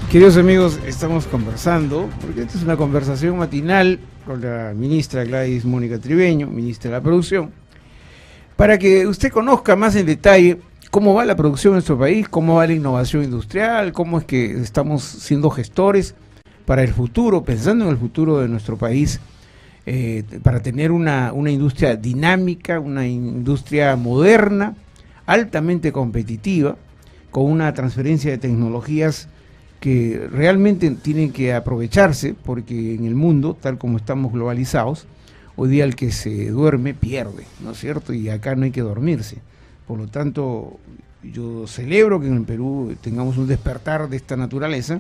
Queridos amigos, estamos conversando, porque esta es una conversación matinal con la ministra Gladys Mónica Tribeño, ministra de la Producción, para que usted conozca más en detalle cómo va la producción en nuestro país, cómo va la innovación industrial, cómo es que estamos siendo gestores para el futuro, pensando en el futuro de nuestro país, para tener una industria dinámica, una industria moderna, altamente competitiva, con una transferencia de tecnologías que realmente tienen que aprovecharse, porque en el mundo, tal como estamos globalizados, hoy día el que se duerme pierde, ¿no es cierto? Y acá no hay que dormirse. Por lo tanto, yo celebro que en el Perú tengamos un despertar de esta naturaleza,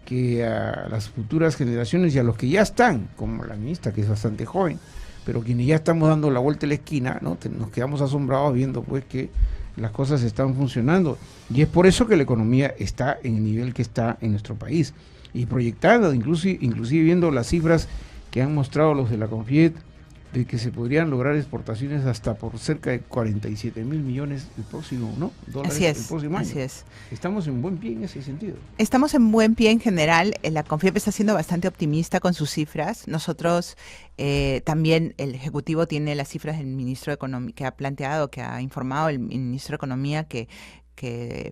que a las futuras generaciones y a los que ya están, como la ministra, que es bastante joven, pero quienes ya estamos dando la vuelta a la esquina, ¿no? Nos quedamos asombrados viendo pues que las cosas están funcionando, y es por eso que la economía está en el nivel que está en nuestro país, y proyectado, inclusive viendo las cifras que han mostrado los de la CONFIET, de que se podrían lograr exportaciones hasta por cerca de 47.000 millones el próximo, ¿no? Dólares así es, el próximo año. así es. Estamos en buen pie en ese sentido. Estamos en buen pie en general. La CONFIEP está siendo bastante optimista con sus cifras. Nosotros también, el Ejecutivo tiene las cifras del Ministro de Economía, que ha planteado, que ha informado el Ministro de Economía que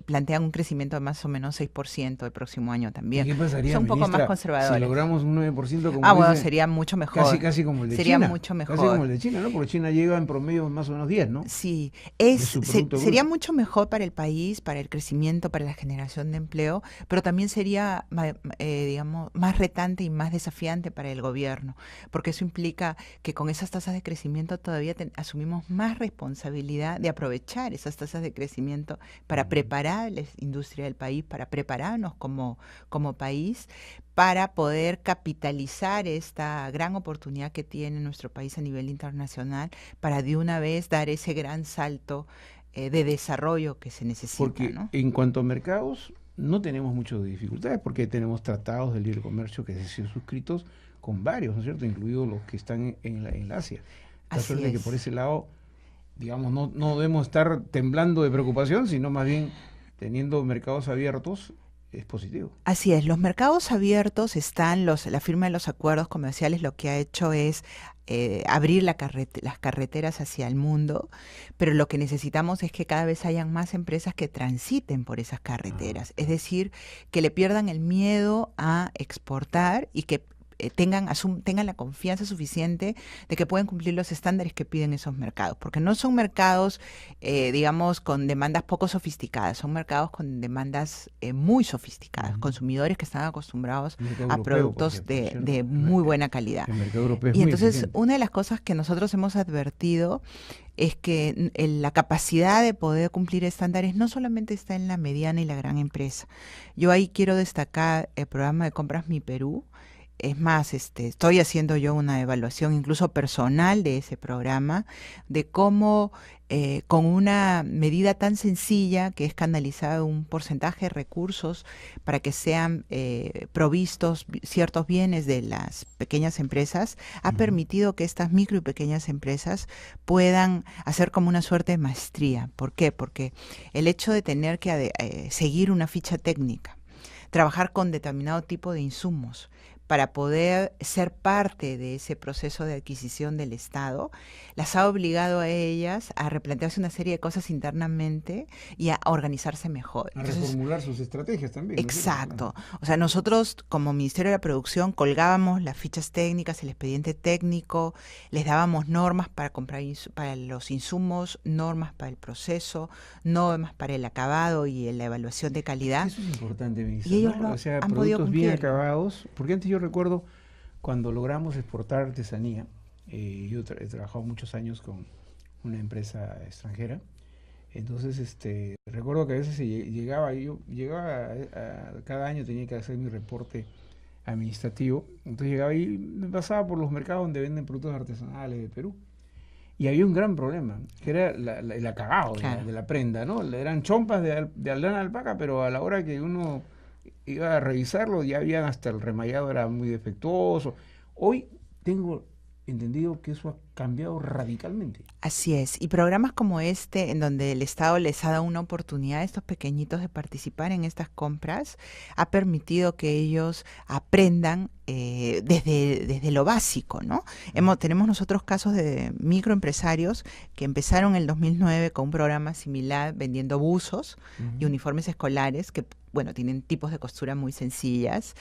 plantean un crecimiento de más o menos 6% el próximo año también. ¿Y qué pasaría, son un poco ministra, más conservadores? si logramos un 9%, como bueno, dice, sería mucho mejor. casi como el de sería China. Sería mucho mejor. Casi como el de China, ¿no? Porque China llega en promedio más o menos 10, ¿no? Sí, Bruto. sería mucho mejor para el país, para el crecimiento, para la generación de empleo, pero también sería, digamos, más retante y más desafiante para el gobierno, porque eso implica que con esas tasas de crecimiento todavía asumimos más responsabilidad de aprovechar esas tasas de crecimiento para preparar la industria del país, para prepararnos como país, para poder capitalizar esta gran oportunidad que tiene nuestro país a nivel internacional, para de una vez dar ese gran salto de desarrollo que se necesita. Porque en cuanto a mercados, no tenemos muchas dificultades, porque tenemos tratados de libre comercio que se han suscritos con varios, ¿no es cierto?, incluidos los que están en Asia. La suerte que por ese lado, digamos, no debemos estar temblando de preocupación, sino más bien teniendo mercados abiertos, es positivo. Así es, los mercados abiertos están, la firma de los acuerdos comerciales lo que ha hecho es abrir las carreteras hacia el mundo, pero lo que necesitamos es que cada vez hayan más empresas que transiten por esas carreteras, es decir, que le pierdan el miedo a exportar y que tengan la confianza suficiente de que pueden cumplir los estándares que piden esos mercados, porque no son mercados, digamos, con demandas poco sofisticadas, son mercados con demandas muy sofisticadas, consumidores que están acostumbrados a productos de muy buena calidad. El mercado europeo es y muy entonces, eficiente. una de las cosas que nosotros hemos advertido es que la capacidad de poder cumplir estándares no solamente está en la mediana y la gran empresa. Yo ahí quiero destacar el programa de compras Mi Perú. Es más, estoy haciendo yo una evaluación incluso personal de ese programa, de cómo con una medida tan sencilla que es canalizar un porcentaje de recursos para que sean provistos ciertos bienes de las pequeñas empresas, ha permitido que estas micro y pequeñas empresas puedan hacer como una suerte de maestría. ¿Por qué? Porque el hecho de tener que seguir una ficha técnica, trabajar con determinado tipo de insumos, para poder ser parte de ese proceso de adquisición del Estado, las ha obligado a ellas a replantearse una serie de cosas internamente y a organizarse mejor. A reformular sus estrategias también. Exacto. O sea, nosotros como Ministerio de la Producción colgábamos las fichas técnicas, el expediente técnico, les dábamos normas para comprar para los insumos, normas para el proceso, normas para el acabado y la evaluación de calidad. Eso es importante, ministra, y ellos ¿no? O sea, han podido productos bien cumplir. acabados, porque antes yo recuerdo cuando logramos exportar artesanía, yo he trabajado muchos años con una empresa extranjera, entonces recuerdo que a veces yo llegaba cada año tenía que hacer mi reporte administrativo, entonces llegaba y me pasaba por los mercados donde venden productos artesanales de Perú, y había un gran problema, que era el acabado de la prenda, ¿no? Eran chompas de lana alpaca, pero a la hora que uno iba a revisarlo, ya habían hasta el remallado era muy defectuoso. Hoy tengo entendido que eso ha cambiado radicalmente. Así es, y programas como este, en donde el Estado les ha dado una oportunidad a estos pequeñitos de participar en estas compras, ha permitido que ellos aprendan desde lo básico, ¿no? Tenemos nosotros casos de microempresarios que empezaron en el 2009 con un programa similar vendiendo buzos y uniformes escolares que, bueno, tienen tipos de costura muy sencillas.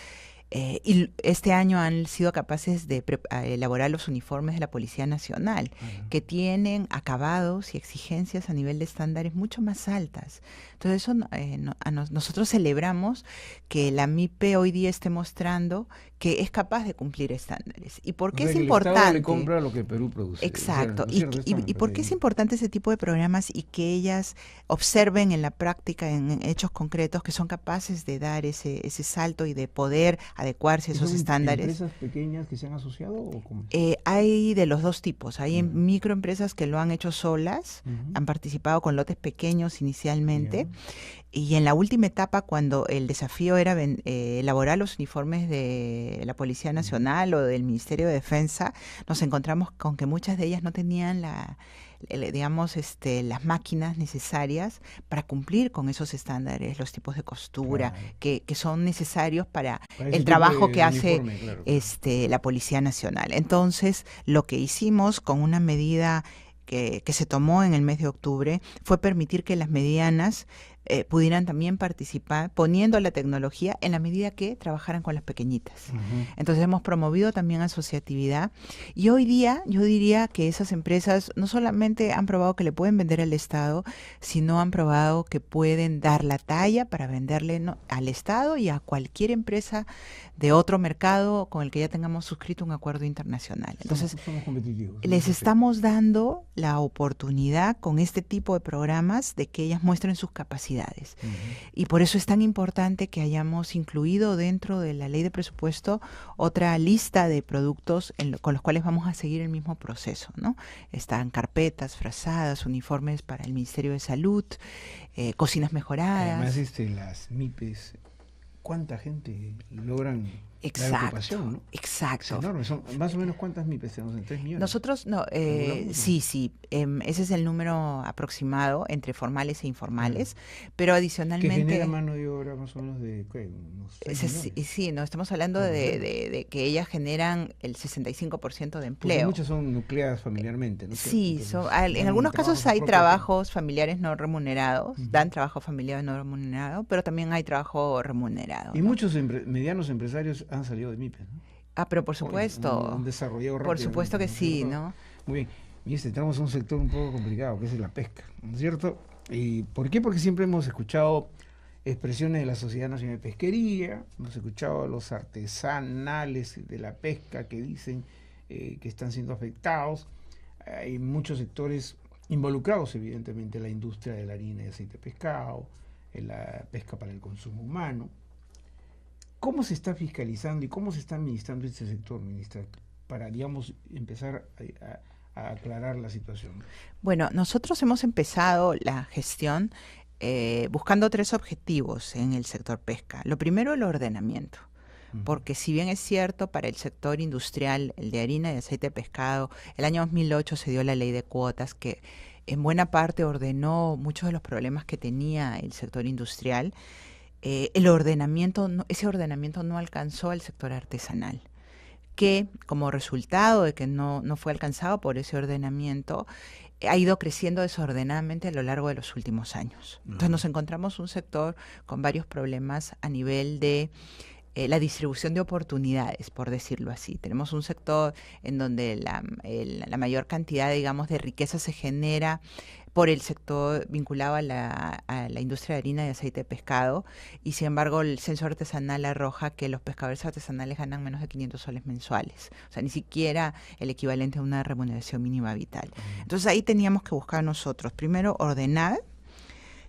Y este año han sido capaces de elaborar los uniformes de la Policía Nacional, que tienen acabados y exigencias a nivel de estándares mucho más altas. Entonces, eso nosotros celebramos que la MIPE hoy día esté mostrando que es capaz de cumplir estándares. ¿Y por qué es importante? El Estado le compra lo que Perú produce. Exacto. ¿Y por qué es importante ese tipo de programas y que ellas observen en la práctica, en hechos concretos, que son capaces de dar ese salto y de poder adecuarse a esos estándares? ¿Empresas pequeñas que se han asociado o cómo? Hay de los dos tipos. Hay microempresas que lo han hecho solas, han participado con lotes pequeños inicialmente, y en la última etapa, cuando el desafío era elaborar los uniformes de la Policía Nacional o del Ministerio de Defensa, nos encontramos con que muchas de ellas no tenían las máquinas necesarias para cumplir con esos estándares, los tipos de costura que son necesarios para el trabajo que hace la Policía Nacional. Entonces, lo que hicimos con una medida que se tomó en el mes de octubre fue permitir que las medianas pudieran también participar poniendo la tecnología en la medida que trabajaran con las pequeñitas. Entonces hemos promovido también asociatividad y hoy día yo diría que esas empresas no solamente han probado que le pueden vender al Estado, sino han probado que pueden dar la talla para venderle al Estado y a cualquier empresa de otro mercado con el que ya tengamos suscrito un acuerdo internacional. Entonces, somos competitivos. Les estamos dando la oportunidad con este tipo de programas de que ellas muestren sus capacidades. Y por eso es tan importante que hayamos incluido dentro de la ley de presupuesto otra lista de productos con los cuales vamos a seguir el mismo proceso, ¿no? Están carpetas, frazadas, uniformes para el Ministerio de Salud, cocinas mejoradas. Además, las MIPES, ¿cuánta gente logran la ocupación, ¿no? Exacto. Es enorme. Son más o menos ¿cuántas MIPES tenemos? ¿En 3 millones? Nosotros, sí. Ese es el número aproximado entre formales e informales, pero adicionalmente... Que genera mano de obra más o menos de, ¿qué? Unos 6 millones. Sí, no, estamos hablando de que ellas generan el 65% de empleo. Porque muchas son nucleadas familiarmente, ¿no? Sí, en algunos casos hay trabajos familiares no remunerados, dan trabajo familiar no remunerado, pero también hay trabajo remunerado. Y muchos medianos empresarios han salido de MIPES, ¿no? Pero por supuesto. Han desarrollado por supuesto que sí, ¿no? Muy bien. Y entramos en un sector un poco complicado, que es la pesca, ¿no es cierto? ¿Y por qué? Porque siempre hemos escuchado expresiones de la Sociedad Nacional de Pesquería, hemos escuchado a los artesanales de la pesca que dicen que están siendo afectados. Hay muchos sectores involucrados, evidentemente, en la industria de la harina y aceite de pescado, en la pesca para el consumo humano. ¿Cómo se está fiscalizando y cómo se está administrando este sector, ministra, para, digamos, empezar a aclarar la situación? Bueno, nosotros hemos empezado la gestión buscando 3 objetivos en el sector pesca. Lo primero, el ordenamiento. Porque si bien es cierto, para el sector industrial, el de harina y aceite de pescado, el año 2008 se dio la ley de cuotas que en buena parte ordenó muchos de los problemas que tenía el sector industrial. Ese ordenamiento no alcanzó al sector artesanal, que como resultado de que no fue alcanzado por ese ordenamiento, ha ido creciendo desordenadamente a lo largo de los últimos años. Entonces nos encontramos un sector con varios problemas a nivel de la distribución de oportunidades, por decirlo así. Tenemos un sector en donde la mayor cantidad, digamos, de riqueza se genera por el sector vinculado a la industria de harina y aceite de pescado, y sin embargo el censo artesanal arroja que los pescadores artesanales ganan menos de 500 soles mensuales, o sea, ni siquiera el equivalente a una remuneración mínima vital. Entonces ahí teníamos que buscar nosotros, primero ordenar,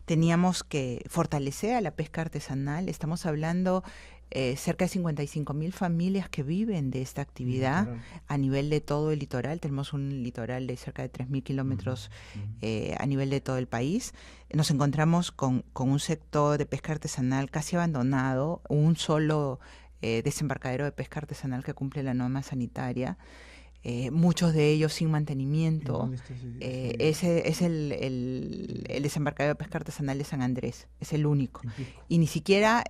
teníamos que fortalecer a la pesca artesanal, estamos hablando cerca de 55.000 familias que viven de esta actividad a nivel de todo el litoral. Tenemos un litoral de cerca de 3.000 kilómetros a nivel de todo el país. Nos encontramos con un sector de pesca artesanal casi abandonado, un solo desembarcadero de pesca artesanal que cumple la norma sanitaria. muchos de ellos sin mantenimiento. ¿Dónde está ese? Ese es el desembarcadero de pesca artesanal de San Andrés, es el único. Y ni siquiera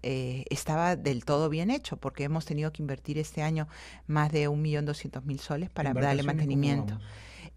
estaba del todo bien hecho, porque hemos tenido que invertir este año más de 1.200.000 soles para darle mantenimiento.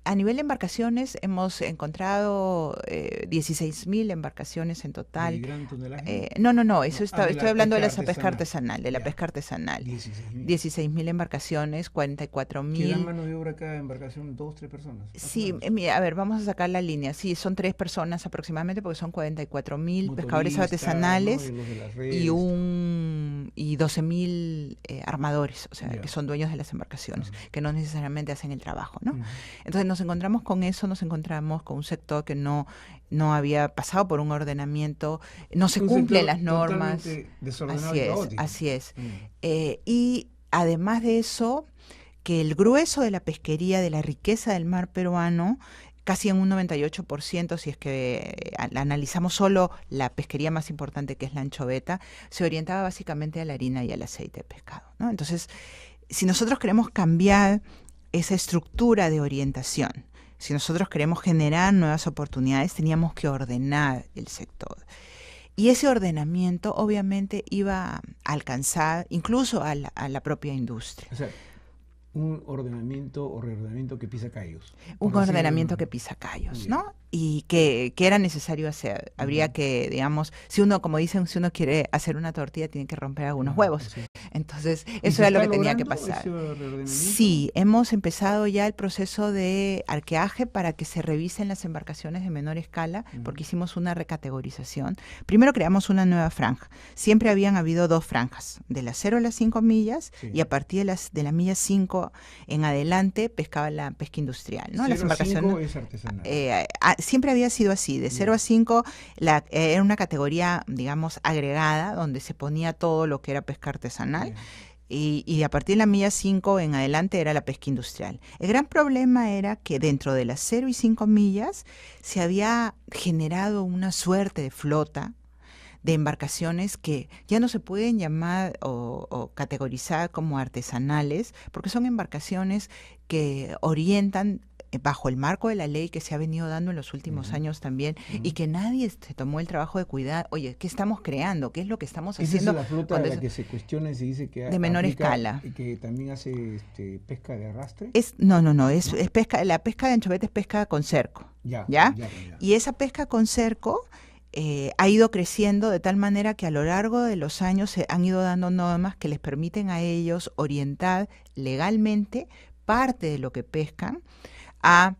A nivel de embarcaciones hemos encontrado 16.000 embarcaciones en total. ¿De gran tonelaje? No, eso estoy hablando de la pesca pesca artesanal, de la pesca artesanal. 16.000 embarcaciones, 44.000. ¿Qué dan mano de obra cada embarcación? ¿2, 3 personas? Sí, a ver, vamos a sacar la línea. Sí, son 3 personas aproximadamente, porque son 44.000 pescadores artesanales, ¿no? y 12.000 armadores, o sea, que son dueños de las embarcaciones, que no necesariamente hacen el trabajo, ¿no? Entonces nos encontramos con eso, nos encontramos con un sector que no había pasado por un ordenamiento, no se cumplen las normas. Así es. Y además de eso, que el grueso de la pesquería, de la riqueza del mar peruano, casi en un 98%, si es que analizamos solo la pesquería más importante, que es la anchoveta, se orientaba básicamente a la harina y al aceite de pescado, ¿no? Entonces, si nosotros queremos cambiar esa estructura de orientación, si nosotros queremos generar nuevas oportunidades, teníamos que ordenar el sector. Y ese ordenamiento obviamente iba a alcanzar incluso a la propia industria. O sea, un ordenamiento o reordenamiento que pisa callos. Un ordenamiento que pisa callos, ¿no? Y que era necesario hacer. Habría que, digamos, si uno, como dicen, si uno quiere hacer una tortilla, tiene que romper algunos huevos. Sí. Entonces, eso era lo que tenía que pasar. Sí, hemos empezado ya el proceso de arqueaje para que se revisen las embarcaciones de menor escala, porque hicimos una recategorización. Primero creamos una nueva franja. Siempre habían habido 2 franjas, de las 0 a las 5 millas, y a partir de la milla 5 en adelante pescaba la pesca industrial, ¿no? 0 las embarcaciones 5 es artesanal. Siempre había sido así, de 0 a 5 era una categoría, digamos, agregada, donde se ponía todo lo que era pesca artesanal. Y a partir de la milla 5 en adelante era la pesca industrial. El gran problema era que dentro de las 0 y 5 millas se había generado una suerte de flota de embarcaciones que ya no se pueden llamar o categorizar como artesanales, porque son embarcaciones que orientan bajo el marco de la ley que se ha venido dando en los últimos años también, y que nadie se tomó el trabajo de cuidar. Oye, ¿qué estamos creando? ¿Qué es lo que estamos haciendo? ¿Esa es la flota de la que se cuestiona y se dice que de menor escala? Y que también hace pesca de arrastre. No, es pesca, la pesca de anchoveta es pesca con cerco. ¿Ya? Y esa pesca con cerco ha ido creciendo de tal manera que a lo largo de los años se han ido dando normas que les permiten a ellos orientar legalmente parte de lo que pescan a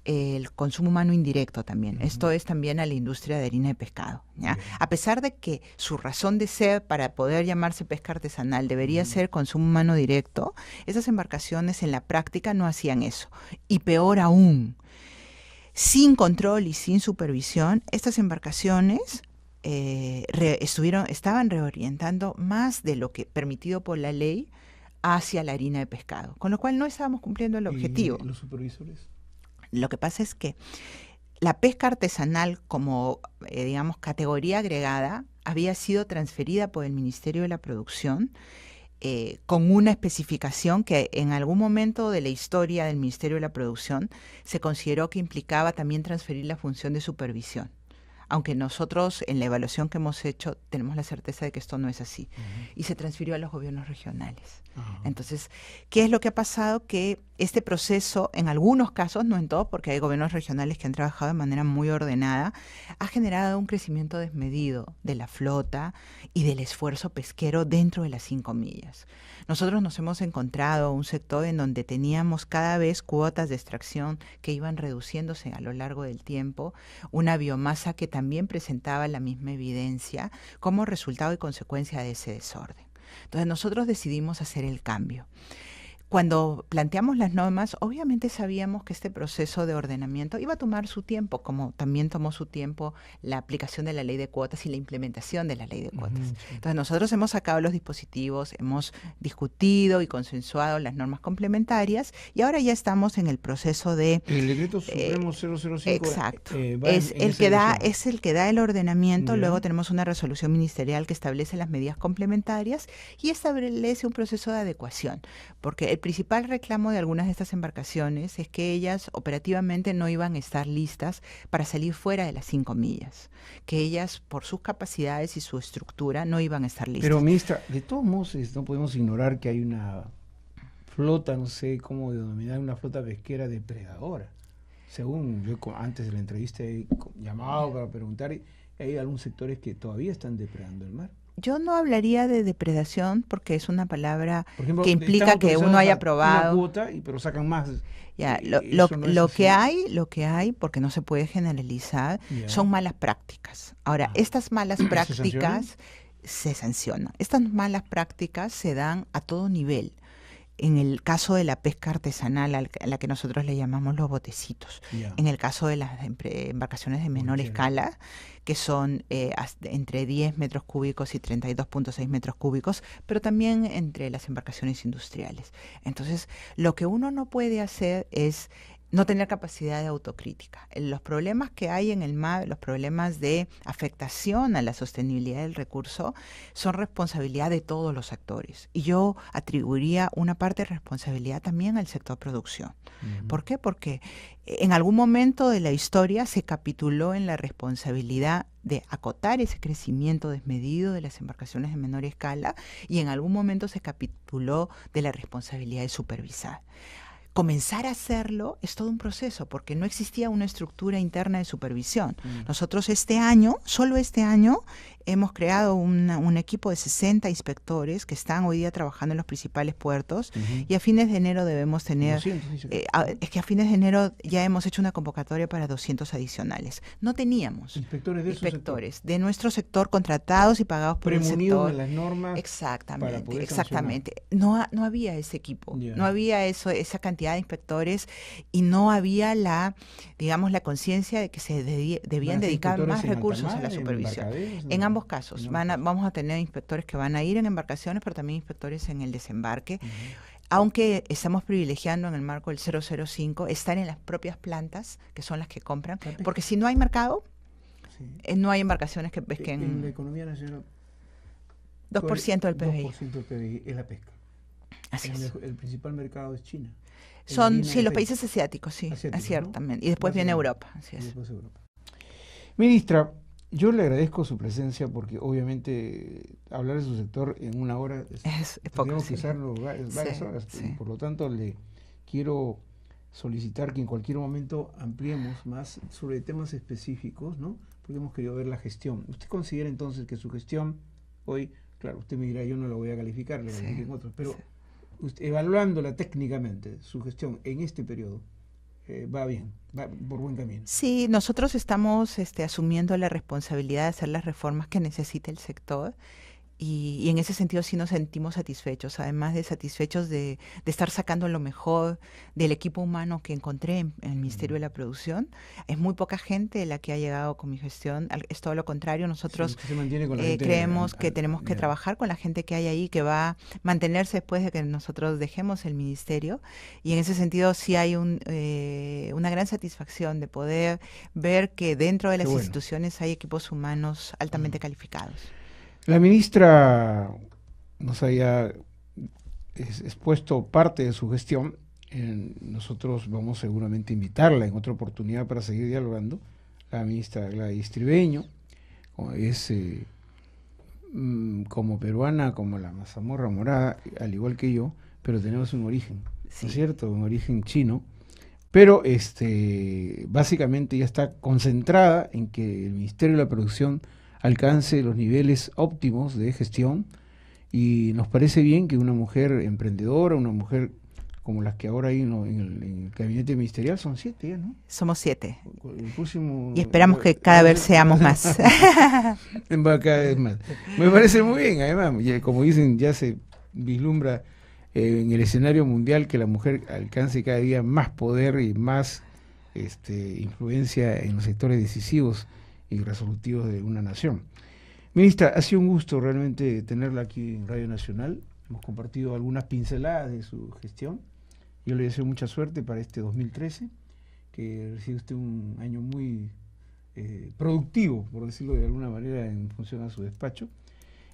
el consumo humano indirecto también. Esto es también a la industria de harina de pescado, ¿ya? A pesar de que su razón de ser para poder llamarse pesca artesanal debería ser consumo humano directo, esas embarcaciones en la práctica no hacían eso. Y peor aún, sin control y sin supervisión, estas embarcaciones estaban reorientando más de lo que permitido por la ley hacia la harina de pescado, con lo cual no estábamos cumpliendo el objetivo. ¿Y los supervisores? Lo que pasa es que la pesca artesanal como, digamos, categoría agregada había sido transferida por el Ministerio de la Producción con una especificación que en algún momento de la historia del Ministerio de la Producción se consideró que implicaba también transferir la función de supervisión. Aunque nosotros en la evaluación que hemos hecho tenemos la certeza de que esto no es así. Y se transfirió a los gobiernos regionales. Entonces, ¿qué es lo que ha pasado? Que este proceso, en algunos casos, no en todos, porque hay gobiernos regionales que han trabajado de manera muy ordenada, ha generado un crecimiento desmedido de la flota y del esfuerzo pesquero dentro de las 5 millas. Nosotros nos hemos encontrado un sector en donde teníamos cada vez cuotas de extracción que iban reduciéndose a lo largo del tiempo, una biomasa que también presentaba la misma evidencia como resultado y consecuencia de ese desorden. Entonces nosotros decidimos hacer el cambio. Cuando planteamos las normas, obviamente sabíamos que este proceso de ordenamiento iba a tomar su tiempo, como también tomó su tiempo la aplicación de la ley de cuotas y la implementación de la ley de cuotas. Entonces nosotros hemos sacado los dispositivos, hemos discutido y consensuado las normas complementarias y ahora ya estamos en el proceso de... El decreto supremo 005 exacto. Es el que da el ordenamiento. Luego tenemos una resolución ministerial que establece las medidas complementarias y establece un proceso de adecuación, porque el principal reclamo de algunas de estas embarcaciones es que ellas operativamente no iban a estar listas para salir fuera de las 5 millas, que ellas por sus capacidades y su estructura no iban a estar listas. Pero ministra, de todos modos no podemos ignorar que hay una flota, no sé cómo denominar, una flota pesquera depredadora. Según yo antes de la entrevista he llamado para preguntar, hay algunos sectores que todavía están depredando el mar. Yo no hablaría de depredación porque es una palabra Por ejemplo, que implica que uno haya probado. Una cuota, pero sacan más. Ya, No lo que hay, porque no se puede generalizar, Ya. son malas prácticas. Ahora, estas malas prácticas se sancionan. Estas malas prácticas se dan a todo nivel. En el caso de la pesca artesanal, a la que nosotros le llamamos los botecitos. Ya. En el caso de las embarcaciones de menor escala, que son entre 10 metros cúbicos y 32.6 metros cúbicos, pero también entre las embarcaciones industriales. Entonces, lo que uno no puede hacer es no tener capacidad de autocrítica. Los problemas que hay en el mar, los problemas de afectación a la sostenibilidad del recurso, son responsabilidad de todos los actores. Y yo atribuiría una parte de responsabilidad también al sector producción. ¿Por qué? Porque en algún momento de la historia se capituló en la responsabilidad de acotar ese crecimiento desmedido de las embarcaciones de menor escala y en algún momento se capituló de la responsabilidad de supervisar. Comenzar a hacerlo es todo un proceso porque no existía una estructura interna de supervisión. Nosotros solo este año, hemos creado un equipo de 60 inspectores que están hoy día trabajando en los principales puertos y a fines de enero debemos tener, es que a fines de enero ya hemos hecho una convocatoria para 200 adicionales. No teníamos inspectores de nuestro sector contratados y pagados por el sector. De las normas. Exactamente. No había ese equipo, no había esa cantidad de inspectores y no había la conciencia de que se debían dedicar más recursos a la supervisión. En ambos casos, vamos a tener inspectores que van a ir en embarcaciones, pero también inspectores en el desembarque. Aunque estamos privilegiando en el marco del 005 estar en las propias plantas, que son las que compran, porque si no hay mercado, no hay embarcaciones que pesquen. En la economía nacional, 2% del PBI. 2% del PBI es la pesca. Así es. El principal mercado es China. Son los países asiáticos, ciertamente. ¿No? Y después viene Europa. Así es. Ministra, yo le agradezco su presencia porque obviamente hablar de su sector en una hora es poco. Tenemos que usarlo varias horas. Por lo tanto, le quiero solicitar que en cualquier momento ampliemos más sobre temas específicos, ¿no? Porque hemos querido ver la gestión. ¿Usted considera entonces que su gestión hoy, claro, usted me dirá, yo no la voy a calificar, le califiquen otros, pero evaluándola técnicamente, su gestión en este periodo, va bien, va por buen camino? Sí, nosotros estamos asumiendo la responsabilidad de hacer las reformas que necesita el sector y en ese sentido sí nos sentimos satisfechos, además de satisfechos de estar sacando lo mejor del equipo humano que encontré en el Ministerio de la Producción. Es muy poca gente la que ha llegado con mi gestión, es todo lo contrario. Nosotros creemos que tenemos que trabajar con la gente que hay ahí, que va a mantenerse después de que nosotros dejemos el ministerio, y en ese sentido sí hay una gran satisfacción de poder ver que dentro de las instituciones hay equipos humanos altamente calificados. La ministra nos haya expuesto parte de su gestión. Nosotros vamos seguramente a invitarla en otra oportunidad para seguir dialogando. La ministra Gladys Tribeño es como peruana, como la mazamorra morada, al igual que yo, pero tenemos un origen, ¿no es cierto? Un origen chino. Pero básicamente ya está concentrada en que el Ministerio de la Producción alcance los niveles óptimos de gestión, y nos parece bien que una mujer emprendedora, una mujer como las que ahora hay en el gabinete ministerial, son 7 ya, ¿no? Somos 7. Y esperamos que cada vez seamos más. Cada vez más. Me parece muy bien, además, como dicen, ya se vislumbra en el escenario mundial que la mujer alcance cada día más poder y más influencia en los sectores decisivos y resolutivos de una nación. Ministra, ha sido un gusto realmente tenerla aquí en Radio Nacional. Hemos compartido algunas pinceladas de su gestión. Yo le deseo mucha suerte para este 2013, que reciba usted un año muy productivo, por decirlo de alguna manera, en función a su despacho,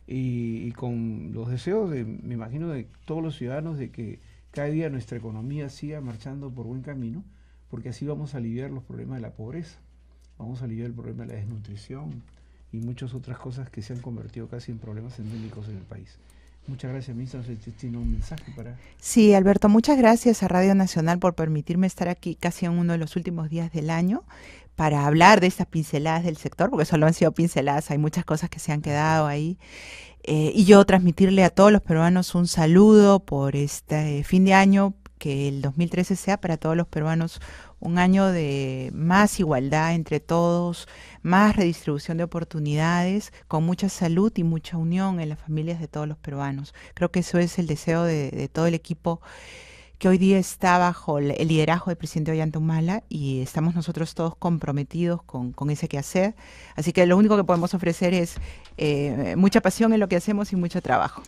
y con los deseos, me imagino, de todos los ciudadanos de que cada día nuestra economía siga marchando por buen camino, porque así vamos a aliviar los problemas de la pobreza, vamos a aliviar el problema de la desnutrición y muchas otras cosas que se han convertido casi en problemas endémicos en el país. Muchas gracias, ministra. Usted tiene un mensaje para... Sí, Alberto, muchas gracias a Radio Nacional por permitirme estar aquí casi en uno de los últimos días del año para hablar de estas pinceladas del sector, porque solo han sido pinceladas, hay muchas cosas que se han quedado ahí. Y yo transmitirle a todos los peruanos un saludo por este fin de año, que el 2013 sea para todos los peruanos un año de más igualdad entre todos, más redistribución de oportunidades, con mucha salud y mucha unión en las familias de todos los peruanos. Creo que eso es el deseo de todo el equipo que hoy día está bajo el liderazgo del presidente Ollanta Humala, y estamos nosotros todos comprometidos con ese quehacer. Así que lo único que podemos ofrecer es mucha pasión en lo que hacemos y mucho trabajo.